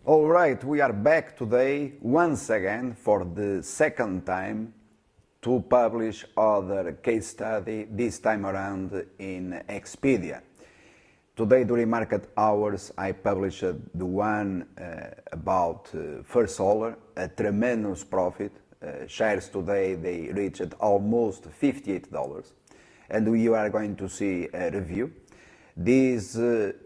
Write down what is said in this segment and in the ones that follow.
Alright, we are back today once again for the second time to publish other case study, this time around in Expedia. Today during market hours I published the one about First Solar, a tremendous profit. Shares today they reached almost $58 and we are going to see a review. This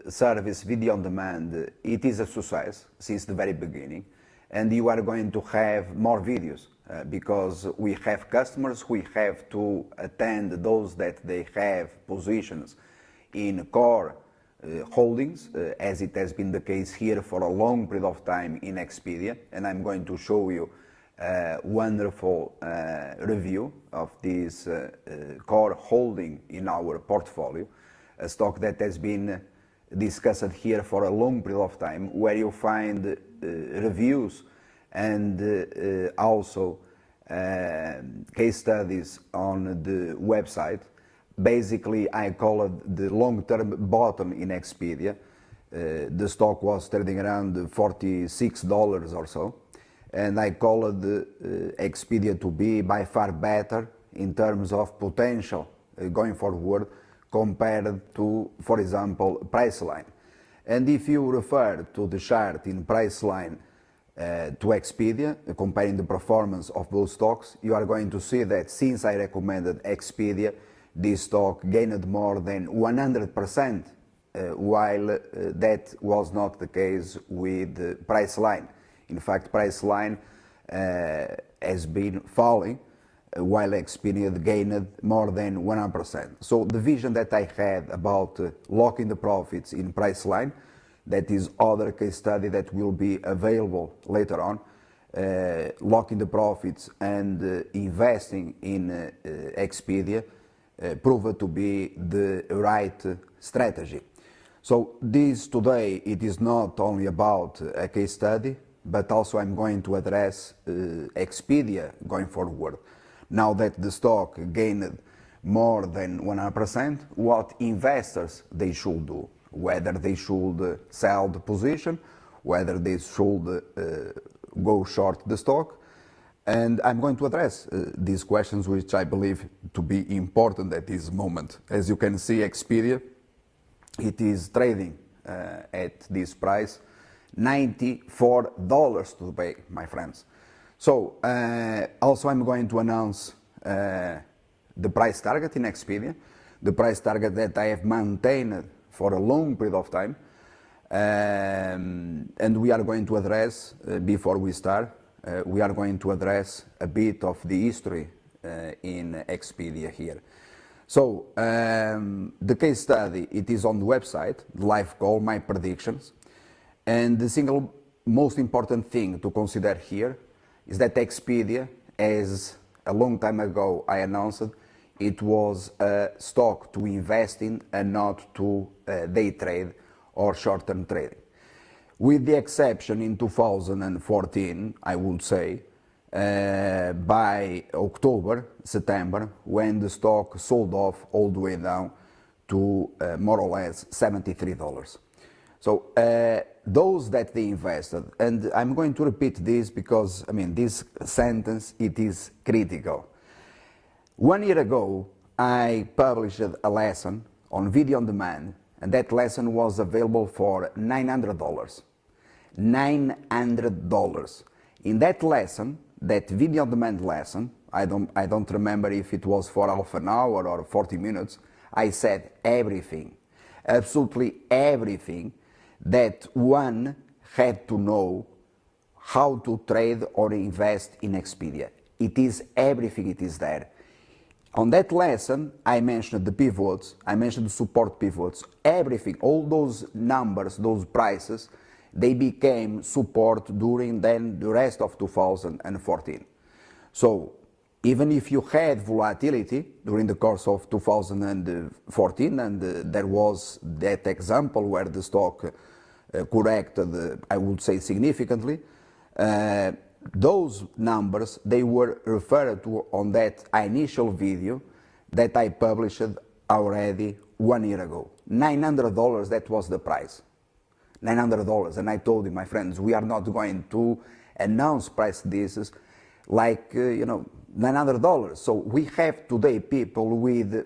service, video on demand, it is a success since the very beginning, and you are going to have more videos because we have customers who have to attend those that they have positions in core holdings, as it has been the case here for a long period of time in Expedia, and I'm going to show you a wonderful review of this core holding in our portfolio. A stock that has been discussed here for a long period of time, where you find reviews and also case studies on the website. Basically, I call it the long-term bottom in Expedia. The stock was trading around $46 or so, and I call it Expedia to be by far better in terms of potential going forward compared to, for example, Priceline. And if you refer to the chart in Priceline to Expedia, comparing the performance of both stocks, you are going to see that since I recommended Expedia, this stock gained more than 100%, while that was not the case with Priceline. In fact, Priceline has been falling, while Expedia gained more than 100%. So the vision that I had about locking the profits in Priceline, that is other case study that will be available later on, locking the profits and investing in Expedia proved to be the right strategy. So this today, it is not only about a case study, but also I'm going to address Expedia going forward. Now that the stock gained more than 100%, what investors they should do, whether they should sell the position, whether they should go short the stock, and I'm going to address these questions, which I believe to be important at this moment. As you can see, Expedia, it is trading at this price, $94 to pay, my friends. So, also I'm going to announce the price target in Expedia, the price target that I have maintained for a long period of time, and we are going to address, before we start, we are going to address a bit of the history in Expedia here. So, the case study, it is on the website, the live call, my predictions, and the single most important thing to consider here is that Expedia, as a long time ago I announced, it was a stock to invest in and not to day trade or short-term trading. With the exception in 2014, I would say, by October, September, when the stock sold off all the way down to more or less $73. So those that they invested, and I'm going to repeat this because, I mean, this sentence, it is critical. 1 year ago, I published a lesson on video on demand, and that lesson was available for $900. $900. In that lesson, that video on demand lesson, I don't remember if it was for half an hour or 40 minutes, I said everything, absolutely everything that one had to know how to trade or invest in Expedia. It is everything, it is there. On that lesson, I mentioned the pivots, I mentioned the support pivots, everything, all those numbers, those prices, they became support during then the rest of 2014. So even if you had volatility during the course of 2014, and there was that example where the stock corrected, I would say significantly, those numbers, they were referred to on that initial video that I published already 1 year ago. $900, that was the price. $900. And I told him, my friends, we are not going to announce price this like, $900. So we have today people with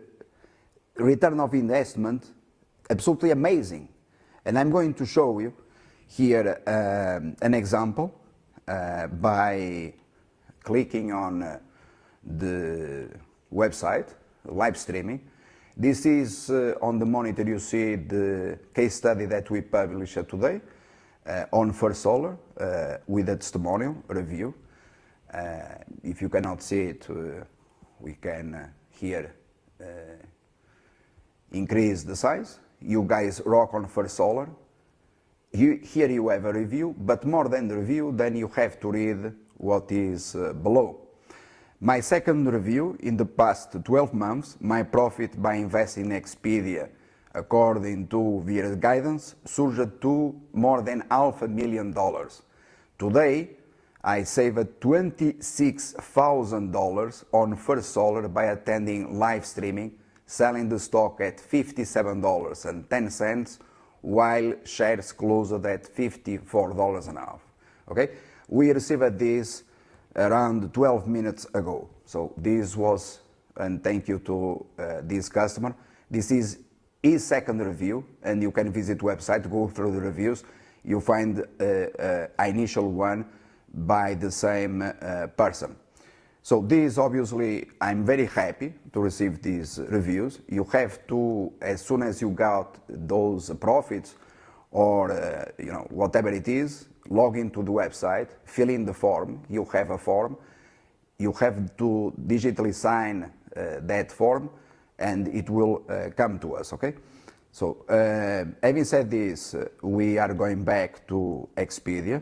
return of investment absolutely amazing. And I'm going to show you here an example by clicking on the website, live streaming. This is on the monitor, you see the case study that we published today on First Solar with a testimonial review. If you cannot see it, we can here increase the size. You guys rock on First Solar. Here you have a review, but more than the review, then you have to read what is below. My second review, in the past 12 months, my profit by investing in Expedia, according to Vieira's guidance, surged to more than $500,000. Today, I saved $26,000 on First Solar by attending live streaming, selling the stock at $57.10, while shares closed at $54 an hour. Okay? We received this around 12 minutes ago. So this was, and thank you to this customer. This is his second review, and you can visit website, go through the reviews. You find an initial one by the same person. So this, obviously, I'm very happy to receive these reviews. You have to, as soon as you got those profits, or whatever it is, log into the website, fill in the form. You have a form. You have to digitally sign that form, and it will come to us, okay? So, having said this, we are going back to Expedia.